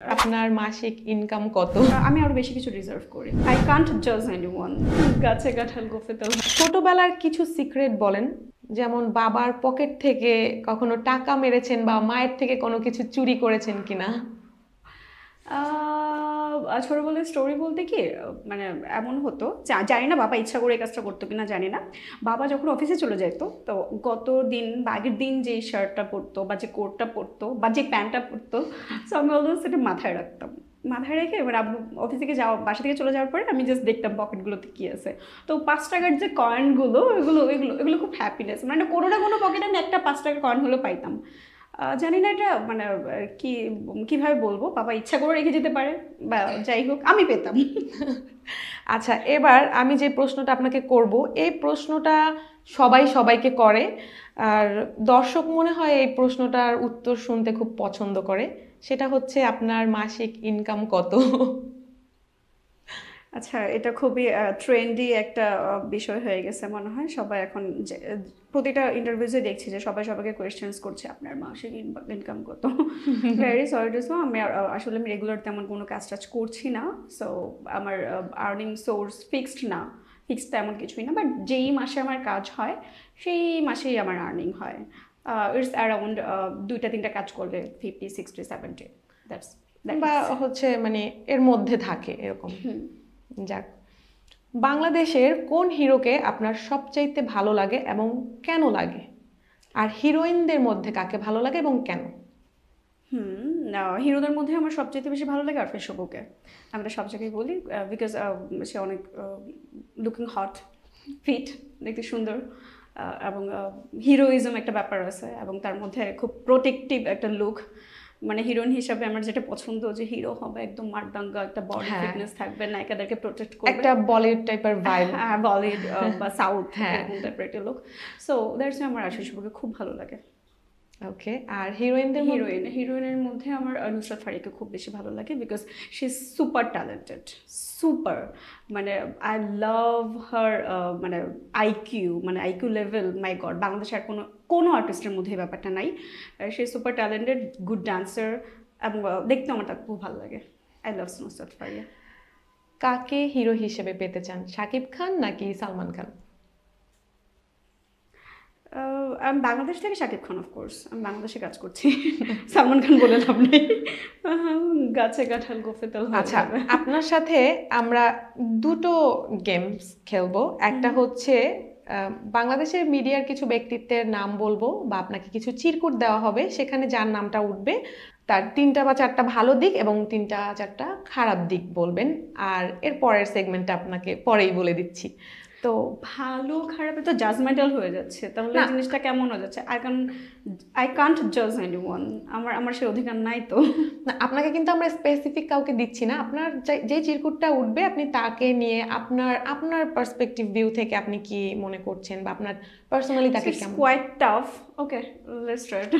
আপনার মাসিক ইনকাম কত? আমি আরো বেশি কিছু রিজার্ভ করি। আই কান্ট জাজ এনিওয়ান। গাছে কাঁঠাল গোফে তেল। ছোটবেলার কিছু সিক্রেট বলেন, যেমন বাবার পকেট থেকে কখনো টাকা মেরেছেন বা মায়ের থেকে কোনো কিছু চুরি করেছেন কিনা? ছোটবেলার স্টোরি বলতে কি মানে এমন হতো জানি না বাবা ইচ্ছা করে এই কাজটা করতো কিনা জানি না। বাবা যখন অফিসে চলে যেত তো গত দিন বা আগের দিন যে শার্টটা পরতো বা যে কোটটা পরতো বা যে প্যান্টটা পরতো, সো আমি অলওয়েজ সেটা মাথায় রাখতাম। মাথায় রেখে এবার আব্বু অফিস থেকে বাসা থেকে চলে যাওয়ার পরে আমি জাস্ট দেখতাম পকেটগুলোতে কী আছে। তো 5 টাকার যে কয়েনগুলো এগুলো এগুলো এগুলো খুব হ্যাপিনেস, মানে কোনো না কোনো পকেটে আমি একটা 5 টাকার কয়েন হলেও পাইতাম। জানি না এটা মানে কি কিভাবে বলবো, বাবা ইচ্ছা করে রেখে যেতে পারে বা যাই হোক আমি পেতাম। আচ্ছা, এবার আমি যে প্রশ্নটা আপনাকে করব, এই প্রশ্নটা সবাই সবাইকে করে, আর দর্শক মনে হয় এই প্রশ্নটার উত্তর শুনতে খুব পছন্দ করে। সেটা হচ্ছে আপনার মাসিক ইনকাম কত? আচ্ছা, এটা খুবই ট্রেন্ডি একটা বিষয় হয়ে গেছে মনে হয়। সবাই এখন প্রতিটা ইন্টারভিউজে দেখছি যে সবাই সবাইকে কোয়েশ্চেন্স করছে আপনার মাসিক ইনকাম কত। ভেরি সরি টু সো আমি আসলে আমি রেগুলার তেমন কোনো কাজ টাজ করছি না, সো আমার আর্নিং সোর্স ফিক্সড না। ফিক্সড তেমন কিছুই না, বাট যেই মাসে আমার কাজ হয় সেই মাসেই আমার আর্নিং হয়। ইটস অ্যারাউন্ড 2-3টা কাজ করলে 50, 60, 70, দ্যাটস বা হচ্ছে মানে এর মধ্যে থাকে এরকম। যাক, বাংলাদেশের কোন হিরোকে আপনার সবচাইতে ভালো লাগে এবং কেন লাগে? আর হিরোইনদের মধ্যে কাকে ভালো লাগে এবং কেন? হিরোদের মধ্যে আমার সবচেয়ে বেশি ভালো লাগে আরফিন শুভকে। আমি তো সব জায়গায় বলি বিকজ সে অনেক লুকিং হট, ফিট, দেখতে সুন্দর, এবং হিরোইজম একটা ব্যাপার আছে এবং তার মধ্যে খুব প্রোটেক্টিভ একটা লুক। মানে হিরোইন হিসাবে আমার যেটা পছন্দ যে হিরো হবে একদম মারদাঙ্গা, একটা বডি ফিটনেস থাকবে, নায়িকাদেরকে প্রোটেক্ট করবে, একটা বলিউড টাইপের ভাইব। হ্যাঁ বলিউড বা সাউথ হ্যাঁ, এরকম টাইপের একটা লুক। সো দ্যাটস আমার আরফিন শুভকে খুব ভালো লাগে। ওকে। আর হিরোইনদের হিরোইনের মধ্যে আমার নুসরাত ফারিয়াকে খুব বেশি ভালো লাগে because she is super talented, super, মানে আই লাভ হার, মানে আইকিউ লেভেল, মাই গড, বাংলাদেশে আর কোনো আর্টিস্টের মধ্যে এই ব্যাপারটা নাই। She is super talented, good dancer, এবং দেখতেও আমার তাকে খুব ভালো লাগে। I love Nusrat Faria. কাকে হিরো হিসেবে পেতে চান, শাকিব খান নাকি সালমান খান? আমি বাংলাদেশ থেকে শাকিব খান, অফকোর্স আমি বাংলাদেশে কাজ করছি। সালমান খান বলে লাভ নেই। গাছে কাঁঠাল গোফে তেল। আচ্ছা, আপনার সাথে আমরা দুটো গেমস খেলবো। একটা হচ্ছে বাংলাদেশের মিডিয়ার কিছু ব্যক্তিত্বের নাম বলবো বা আপনাকে কিছু চিরকুট দেওয়া হবে, সেখানে যার নামটা উঠবে তার 3টা বা 4টা ভালো দিক এবং 3টা 4টা খারাপ দিক বলবেন। আর এর পরের সেগমেন্টটা আপনাকে পরেই বলে দিচ্ছি। তো ভালো খারাপে তো জাজমেন্টাল হয়ে যাচ্ছে, তাহলে জিনিসটা কেমন হয়ে যাচ্ছে? আই কান্ট জাজ এনিওয়ান। আমার সে অধিকার নাই তো। না, আপনাকে কিন্তু আমরা স্পেসিফিক কাউকে দিচ্ছি না। আপনার যে চিরকুটটা উঠবে আপনি তাকে নিয়ে আপনার আপনার পার্সপেক্টিভ ভিউ থেকে আপনি কি মনে করছেন বা আপনার পার্সোনালি তাকে কেমন। Quite tough. Okay, let's try it.